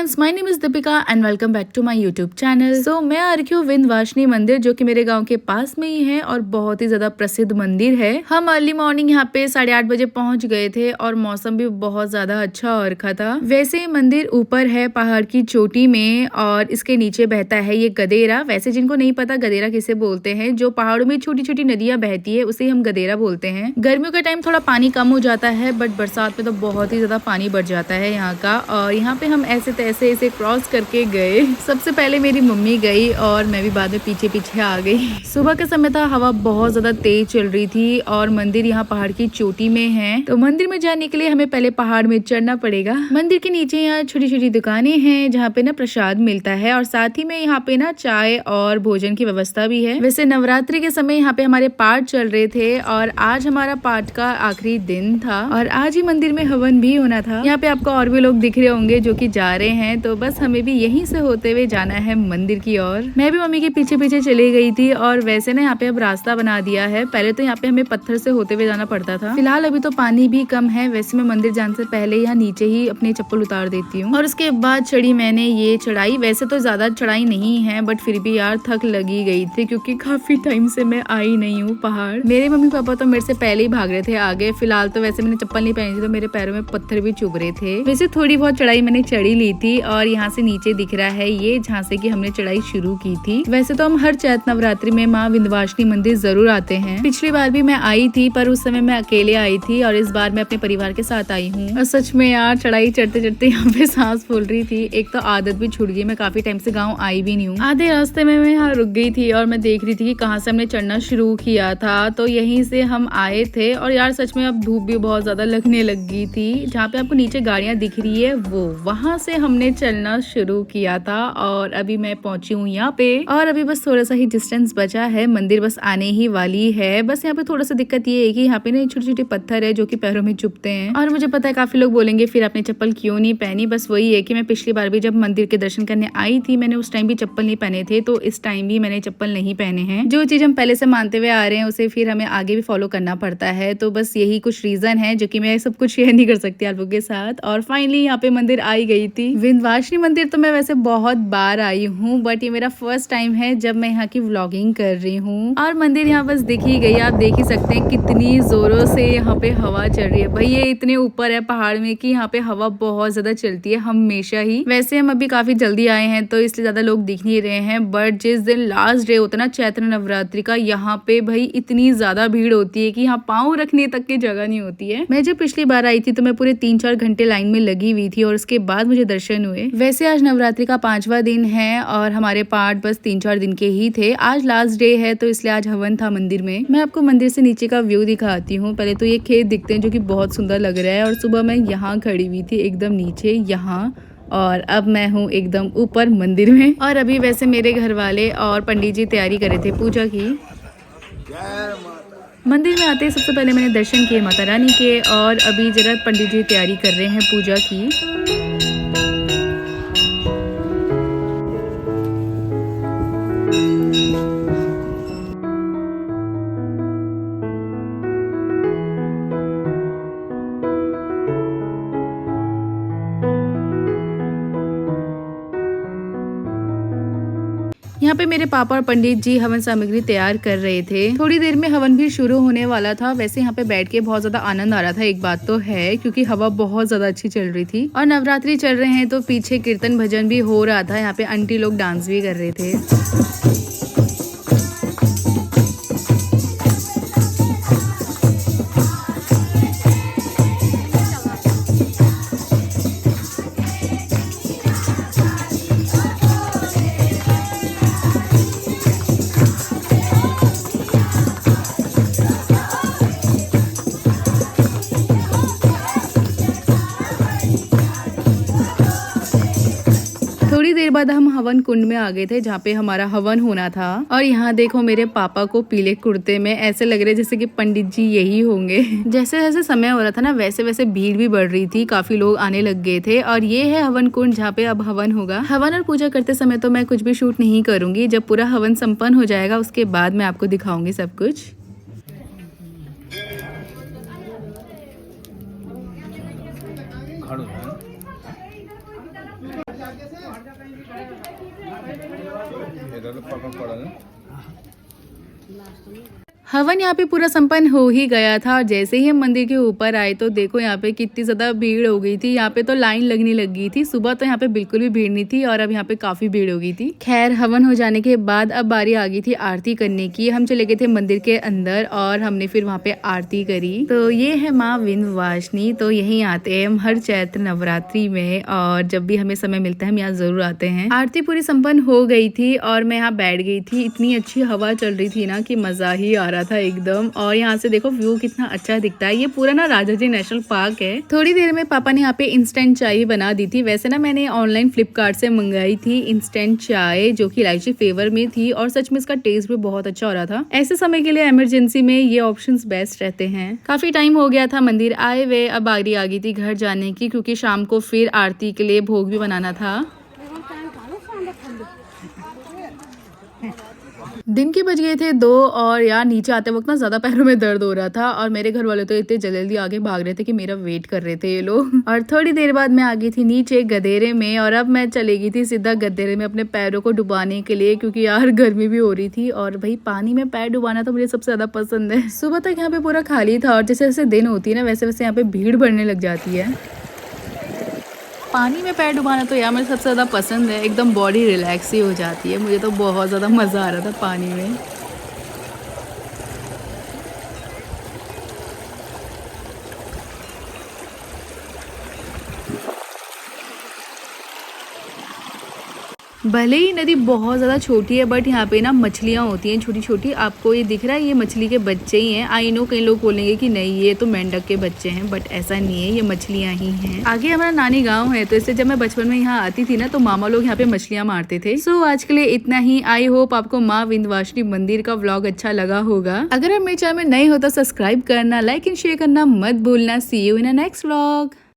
Friends, my name is Deepika and welcome back to my YouTube channel. So मैं आ रही हूँ विंध्यवासिनी मंदिर, जो कि मेरे गांव के पास में ही है और बहुत ही ज्यादा प्रसिद्ध मंदिर है। हम अर्ली मॉर्निंग यहाँ पे 8:30 बजे पहुंच गए थे और मौसम भी बहुत ज्यादा अच्छा हो रखा था। वैसे ये मंदिर ऊपर है पहाड़ की चोटी में और इसके नीचे बहता है ये गदेरा। वैसे जिनको नहीं पता गदेरा किसे बोलते हैं, जो पहाड़ों में छोटी छोटी नदियां बहती है उसे हम गदेरा बोलते हैं। गर्मियों के टाइम थोड़ा पानी कम हो जाता है, बट बरसात में तो बहुत ही ज्यादा पानी बढ़ जाता है यहाँ का। और यहाँ पे हम ऐसे तैसे इसे क्रॉस करके गए। सबसे पहले मेरी मम्मी गई और मैं भी बाद में पीछे पीछे आ गई। सुबह के समय था, हवा बहुत ज्यादा तेज चल रही थी और मंदिर यहाँ पहाड़ की चोटी में है, तो मंदिर में जाने के लिए हमें पहले पहाड़ में चढ़ना पड़ेगा। मंदिर के नीचे यहाँ छोटी छोटी दुकानें हैं जहाँ पे ना प्रसाद मिलता है और साथ ही में यहाँ पे ना चाय और भोजन की व्यवस्था भी है। वैसे नवरात्रि के समय यहाँ पे हमारे पाठ चल रहे थे और आज हमारा पाठ का आखिरी दिन था और आज ही मंदिर में हवन भी होना था। यहाँ पे आपको और भी लोग दिख रहे होंगे जो कि जा रहे हैं, तो बस हमें भी यहीं से होते हुए जाना है मंदिर की ओर। मैं भी मम्मी के पीछे पीछे चली गई थी और वैसे ना यहाँ पे अब रास्ता बना दिया है। पहले तो यहाँ पे हमें पत्थर से होते हुए जाना पड़ता था। फिलहाल अभी तो पानी भी कम है। वैसे मैं मंदिर जाने से पहले यहाँ नीचे ही अपनी चप्पल उतार देती हूँ और उसके बाद चढ़ी मैंने ये चढ़ाई। वैसे तो ज्यादा चढ़ाई नहीं है, बट फिर भी यार थक लगी गई थी क्योंकि काफी टाइम से मैं आई नहीं हूँ पहाड़। मेरे मम्मी पापा तो मेरे से पहले ही भाग रहे थे आगे। फिलहाल तो वैसे मैंने चप्पल नहीं पहनी थी तो मेरे पैरों में पत्थर भी चुभ रहे थे। वैसे थोड़ी बहुत चढ़ाई मैंने चढ़ी ली थी और यहाँ से नीचे दिख रहा है ये जहाँ से कि हमने चढ़ाई शुरू की थी। वैसे तो हम हर चैत नवरात्रि में माँ विंध्यवासिनी मंदिर जरूर आते हैं। पिछली बार भी मैं आई थी पर उस समय मैं अकेले आई थी और इस बार मैं अपने परिवार के साथ आई हूँ। और सच में यार चढ़ाई चढ़ते चढ़ते यहाँ पे सांस फूल रही थी। एक तो आदत भी छूट गई, मैं काफी टाइम से गाँव आई भी नहीं हूँ। आधे रास्ते में मैं यहाँ रुक गई थी और मैं देख रही थी कि कहाँ से हमने चढ़ना शुरू किया था, तो यहीं से हम आए थे। और यार सच में अब धूप भी बहुत ज्यादा लगने लग गई थी। जहाँ पे आपको नीचे गाड़ियां दिख रही है वहां से हमने चलना शुरू किया था और अभी मैं पहुंची हूँ यहाँ पे। और अभी बस थोड़ा सा ही डिस्टेंस बचा है, मंदिर बस आने ही वाली है। बस यहाँ पे थोड़ा सा दिक्कत ये है कि यहाँ पे ना छोटे छोटे पत्थर है जो कि पैरों में चुभते हैं। और मुझे पता है काफी लोग बोलेंगे फिर आपने चप्पल क्यों नहीं पहनी। बस वही है कि मैं पिछली बार भी जब मंदिर के दर्शन करने आई थी मैंने उस टाइम भी चप्पल नहीं पहने थे, तो इस टाइम भी मैंने चप्पल नहीं पहने हैं। जो चीज हम पहले से मानते हुए आ रहे हैं उसे फिर हमें आगे भी फॉलो करना पड़ता है। तो बस यही कुछ रीजन है जो कि मैं सब कुछ शेयर नहीं कर सकती आप लोगों के साथ। और फाइनली यहाँ पे मंदिर आई गई थी। विंध्यवासिनी मंदिर तो मैं वैसे बहुत बार आई हूँ, बट ये मेरा फर्स्ट टाइम है जब मैं यहाँ की व्लॉगिंग कर रही हूँ। और मंदिर यहाँ बस दिख ही गई, आप देख ही सकते हैं कितनी जोरों से यहाँ पे हवा चल रही है। भाई ये इतने ऊपर है पहाड़ में कि यहाँ पे हवा बहुत ज्यादा चलती है हमेशा ही। वैसे हम अभी काफी जल्दी आए हैं तो इसलिए ज्यादा लोग दिख नहीं रहे हैं, बट जिस दिन लास्ट डे होता है ना चैत्र नवरात्रि का, यहाँ पे भाई इतनी ज्यादा भीड़ होती है कि यहाँ पाँव रखने तक की जगह नहीं होती है। मैं जब पिछली बार आई थी तो मैं पूरे 3-4 घंटे लाइन में लगी हुई थी और उसके बाद मुझे दर्शन हुए। वैसे आज नवरात्रि का 5वां दिन है और हमारे पाठ बस 3-4 दिन के ही थे। आज लास्ट डे है तो इसलिए आज हवन था मंदिर में। मैं आपको मंदिर से नीचे का व्यू दिखाती हूँ। पहले तो ये खेत दिखते हैं जो कि बहुत सुंदर लग रहा है और सुबह मैं यहाँ खड़ी हुई थी एकदम नीचे यहाँ, और अब मैं हूँ एकदम ऊपर मंदिर में। और अभी वैसे मेरे घर वाले और पंडित जी तैयारी कर रहे थे पूजा की। मंदिर में आते ही सबसे पहले मैंने दर्शन किए माता रानी के और अभी जरा पंडित जी तैयारी कर रहे हैं पूजा की। यहाँ पे मेरे पापा और पंडित जी हवन सामग्री तैयार कर रहे थे। थोड़ी देर में हवन भी शुरू होने वाला था। वैसे यहाँ पे बैठ के बहुत ज्यादा आनंद आ रहा था, एक बात तो है, क्योंकि हवा बहुत ज्यादा अच्छी चल रही थी और नवरात्रि चल रहे हैं तो पीछे कीर्तन भजन भी हो रहा था। यहाँ पे आंटी लोग डांस भी कर रहे थे। थोड़ी देर बाद हम हवन कुंड में आ गए थे जहाँ पे हमारा हवन होना था। और यहाँ देखो मेरे पापा को पीले कुर्ते में ऐसे लग रहे जैसे कि पंडित जी यही होंगे। जैसे जैसे समय हो रहा था ना वैसे वैसे भीड़ भी बढ़ रही थी, काफी लोग आने लग गए थे। और ये है हवन कुंड जहाँ पे अब हवन होगा। हवन और पूजा करते समय तो मैं कुछ भी शूट नहीं करूंगी, जब पूरा हवन संपन्न हो जाएगा उसके बाद मैं आपको दिखाऊंगी सब कुछ। इधर तो पकड़ पड़ा ना। हवन यहाँ पे पूरा संपन्न हो ही गया था और जैसे ही हम मंदिर के ऊपर आए तो देखो यहाँ पे कितनी ज्यादा भीड़ हो गई थी। यहाँ पे तो लाइन लगने लग गई थी। सुबह तो यहाँ पे बिल्कुल भी भीड़ नहीं थी और अब यहाँ पे काफी भीड़ हो गई थी। खैर हवन हो जाने के बाद अब बारी आ गई थी आरती करने की। हम चले गए थे मंदिर के अंदर और हमने फिर वहाँ पे आरती करी। तो ये है माँ विंध्यवासिनी। तो यहीं आते हैं हम हर चैत्र नवरात्रि में और जब भी हमें समय मिलता है हम यहाँ जरूर आते हैं। आरती पूरी संपन्न हो गई थी और मैं यहाँ बैठ गई थी। इतनी अच्छी हवा चल रही थी ना कि मजा ही आ रहा था एकदम। और यहाँ से देखो व्यू कितना अच्छा दिखता है। ये पूरा ना राजाजी नेशनल पार्क है। थोड़ी देर में पापा ने यहाँ पे इंस्टेंट चाय बना दी थी। वैसे ना मैंने ऑनलाइन फ्लिपकार्ट से मंगाई थी इंस्टेंट चाय जो कि इलायची फ्लेवर में थी और सच में इसका टेस्ट भी बहुत अच्छा हो रहा था। ऐसे समय के लिए इमरजेंसी में ये ऑप्शंस बेस्ट रहते हैं। काफी टाइम हो गया था मंदिर आए हुए। अब बारी आ गई थी घर जाने की क्योंकि शाम को फिर आरती के लिए भोग भी बनाना था। दिन के बज गए थे 2 और यार नीचे आते वक्त ना ज्यादा पैरों में दर्द हो रहा था और मेरे घर वाले तो इतने जल्दी आगे भाग रहे थे कि मेरा वेट कर रहे थे ये लोग। और थोड़ी देर बाद मैं आ गई थी नीचे गदेरे में और अब मैं चली गई थी सीधा गदेरे में अपने पैरों को डुबाने के लिए क्योंकि यार गर्मी भी हो रही थी और भाई पानी में पैर डुबाना तो मुझे सबसे ज्यादा पसंद है। सुबह तक यहाँ पे पूरा खाली था और जैसे जैसे दिन होती है ना वैसे वैसे यहाँ पे भीड़ बढ़ने लग जाती है। पानी में पैर डुबाना तो यार मुझे सबसे ज़्यादा पसंद है। एकदम बॉडी रिलैक्स ही हो जाती है। मुझे तो बहुत ज़्यादा मज़ा आ रहा था पानी में। भले ही नदी बहुत ज़्यादा छोटी है बट यहाँ पे ना मछलियाँ होती हैं छोटी छोटी। आपको ये दिख रहा है ये मछली के बच्चे ही हैं। आई नो कई लोग बोलेंगे कि नहीं ये तो मेंढक के बच्चे हैं बट ऐसा नहीं है, ये मछलियाँ ही हैं। आगे हमारा नानी गांव है तो इससे जब मैं बचपन में यहाँ आती थी ना तो मामा लोग यहाँ पे मछलियाँ मारते थे। सो आज के लिए इतना ही। आई होप आपको माँ विंध्यवासिनी मंदिर का व्लॉग अच्छा लगा होगा। अगर आप मेरे चैनल में नए हो तो सब्सक्राइब करना, लाइक एंड शेयर करना मत भूलना। See you in a next vlog.